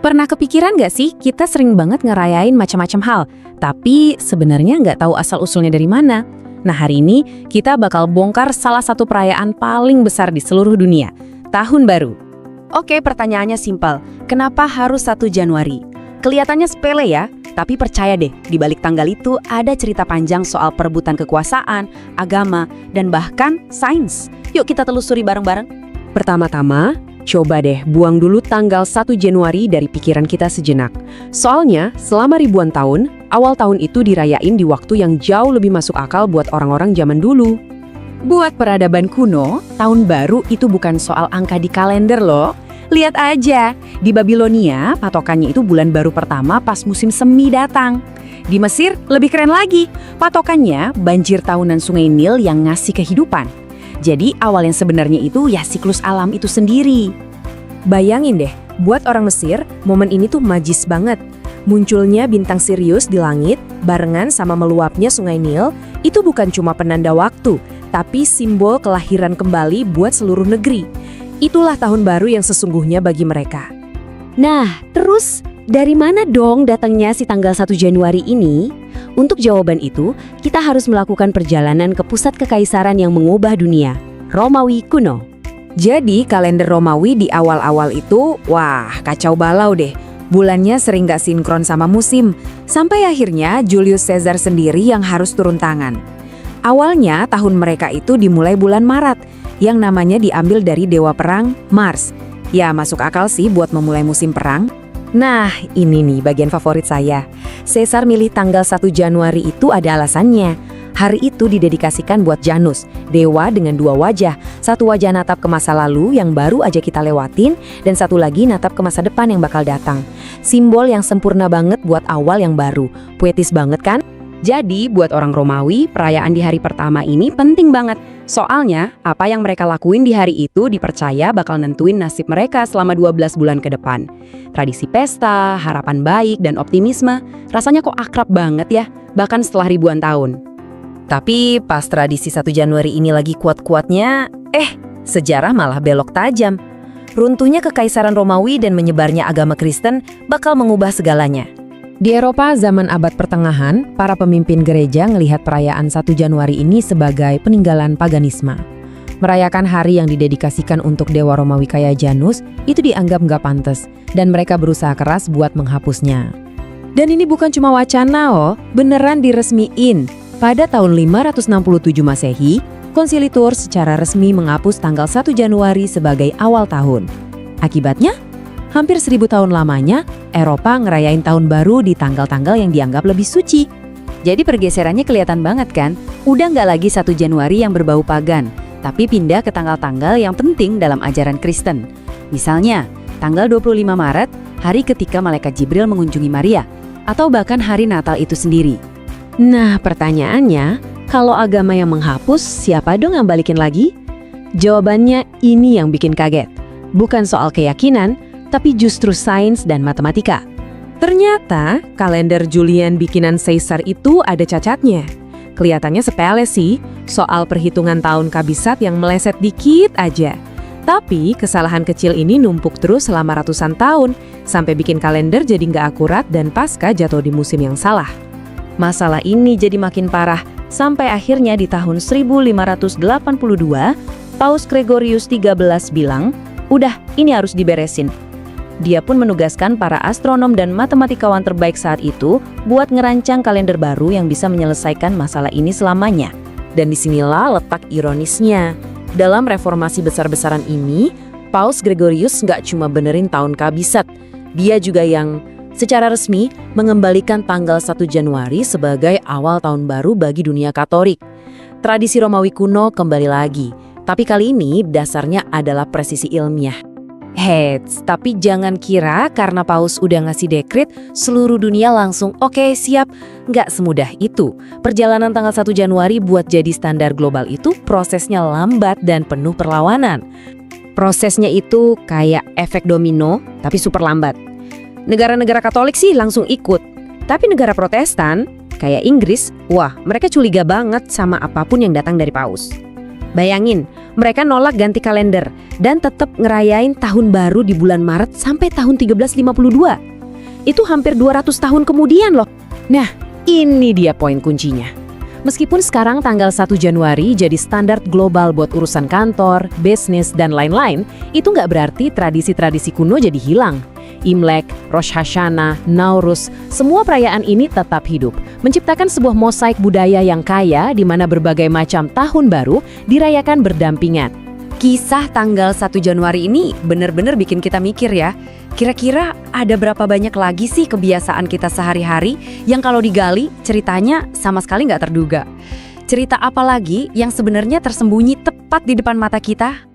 Pernah kepikiran nggak sih, kita sering banget ngerayain macam-macam hal, tapi sebenarnya nggak tahu asal-usulnya dari mana. Nah, hari ini kita bakal bongkar salah satu perayaan paling besar di seluruh dunia, Tahun Baru. Oke, pertanyaannya simpel. Kenapa harus 1 Januari? Kelihatannya sepele ya, tapi percaya deh, di balik tanggal itu ada cerita panjang soal perebutan kekuasaan, agama, dan bahkan sains. Yuk kita telusuri bareng-bareng. Pertama-tama, coba deh buang dulu tanggal 1 Januari dari pikiran kita sejenak. Soalnya, selama ribuan tahun, awal tahun itu dirayain di waktu yang jauh lebih masuk akal buat orang-orang zaman dulu. Buat peradaban kuno, Tahun Baru itu bukan soal angka di kalender loh. Lihat aja, di Babilonia patokannya itu bulan baru pertama pas musim semi datang. Di Mesir lebih keren lagi, patokannya banjir tahunan Sungai Nil yang ngasih kehidupan. Jadi awal yang sebenarnya itu ya siklus alam itu sendiri. Bayangin deh, buat orang Mesir, momen ini tuh magis banget. Munculnya bintang Sirius di langit, barengan sama meluapnya Sungai Nil, itu bukan cuma penanda waktu, tapi simbol kelahiran kembali buat seluruh negeri. Itulah tahun baru yang sesungguhnya bagi mereka. Nah, terus dari mana dong datangnya si tanggal 1 Januari ini? Untuk jawaban itu, kita harus melakukan perjalanan ke pusat kekaisaran yang mengubah dunia, Romawi kuno. Jadi kalender Romawi di awal-awal itu, wah kacau balau deh. Bulannya sering gak sinkron sama musim, sampai akhirnya Julius Caesar sendiri yang harus turun tangan. Awalnya tahun mereka itu dimulai bulan Maret, yang namanya diambil dari dewa perang, Mars. Ya masuk akal sih buat memulai musim perang. Nah ini nih bagian favorit saya. Caesar milih tanggal 1 Januari itu ada alasannya. Hari itu didedikasikan buat Janus, dewa dengan 2 wajah. Satu wajah natap ke masa lalu yang baru aja kita lewatin, dan satu lagi natap ke masa depan yang bakal datang. Simbol yang sempurna banget buat awal yang baru. Puetis banget kan? Jadi buat orang Romawi, perayaan di hari pertama ini penting banget. Soalnya, apa yang mereka lakuin di hari itu dipercaya bakal nentuin nasib mereka selama 12 bulan ke depan. Tradisi pesta, harapan baik, dan optimisme, rasanya kok akrab banget ya, bahkan setelah ribuan tahun. Tapi pas tradisi 1 Januari ini lagi kuat-kuatnya, sejarah malah belok tajam. Runtuhnya kekaisaran Romawi dan menyebarnya agama Kristen bakal mengubah segalanya. Di Eropa zaman abad pertengahan, para pemimpin gereja ngelihat perayaan 1 Januari ini sebagai peninggalan paganisme. Merayakan hari yang didedikasikan untuk dewa Romawi kayak Janus itu dianggap nggak pantas, dan mereka berusaha keras buat menghapusnya. Dan ini bukan cuma wacana beneran diresmiin. Pada tahun 567 Masehi, Konsili Tours secara resmi menghapus tanggal 1 Januari sebagai awal tahun. Akibatnya, hampir 1000 tahun lamanya, Eropa ngerayain tahun baru di tanggal-tanggal yang dianggap lebih suci. Jadi pergeserannya kelihatan banget kan? Udah nggak lagi 1 Januari yang berbau pagan, tapi pindah ke tanggal-tanggal yang penting dalam ajaran Kristen. Misalnya, tanggal 25 Maret, hari ketika Malaikat Jibril mengunjungi Maria, atau bahkan hari Natal itu sendiri. Nah, pertanyaannya, kalau agama yang menghapus, siapa dong yang balikin lagi? Jawabannya ini yang bikin kaget. Bukan soal keyakinan, tapi justru sains dan matematika. Ternyata kalender Julian bikinan Caesar itu ada cacatnya. Kelihatannya sepele sih, soal perhitungan tahun kabisat yang meleset dikit aja. Tapi kesalahan kecil ini numpuk terus selama ratusan tahun, sampai bikin kalender jadi nggak akurat dan pasca jatuh di musim yang salah. Masalah ini jadi makin parah, sampai akhirnya di tahun 1582, Paus Gregorius XIII bilang, udah ini harus diberesin. Dia pun menugaskan para astronom dan matematikawan terbaik saat itu buat ngerancang kalender baru yang bisa menyelesaikan masalah ini selamanya. Dan disinilah letak ironisnya. Dalam reformasi besar-besaran ini, Paus Gregorius nggak cuma benerin tahun kabisat. Dia juga yang secara resmi mengembalikan tanggal 1 Januari sebagai awal tahun baru bagi dunia Katolik. Tradisi Romawi kuno kembali lagi, tapi kali ini dasarnya adalah presisi ilmiah. Heads, tapi jangan kira karena Paus udah ngasih dekret, seluruh dunia langsung oke, siap. Nggak semudah itu. Perjalanan tanggal 1 Januari buat jadi standar global itu prosesnya lambat dan penuh perlawanan. Prosesnya itu kayak efek domino, tapi super lambat. Negara-negara Katolik sih langsung ikut. Tapi negara Protestan, kayak Inggris, wah mereka curiga banget sama apapun yang datang dari Paus. Bayangin, mereka nolak ganti kalender dan tetap ngerayain tahun baru di bulan Maret sampai tahun 1352. Itu hampir 200 tahun kemudian loh. Nah, ini dia poin kuncinya. Meskipun sekarang tanggal 1 Januari jadi standar global buat urusan kantor, bisnis, dan lain-lain, itu nggak berarti tradisi-tradisi kuno jadi hilang. Imlek, Rosh Hashanah, Nauruz, semua perayaan ini tetap hidup, menciptakan sebuah mosaik budaya yang kaya di mana berbagai macam tahun baru dirayakan berdampingan. Kisah tanggal 1 Januari ini bener-bener bikin kita mikir ya, kira-kira ada berapa banyak lagi sih kebiasaan kita sehari-hari yang kalau digali ceritanya sama sekali nggak terduga. Cerita apa lagi yang sebenarnya tersembunyi tepat di depan mata kita?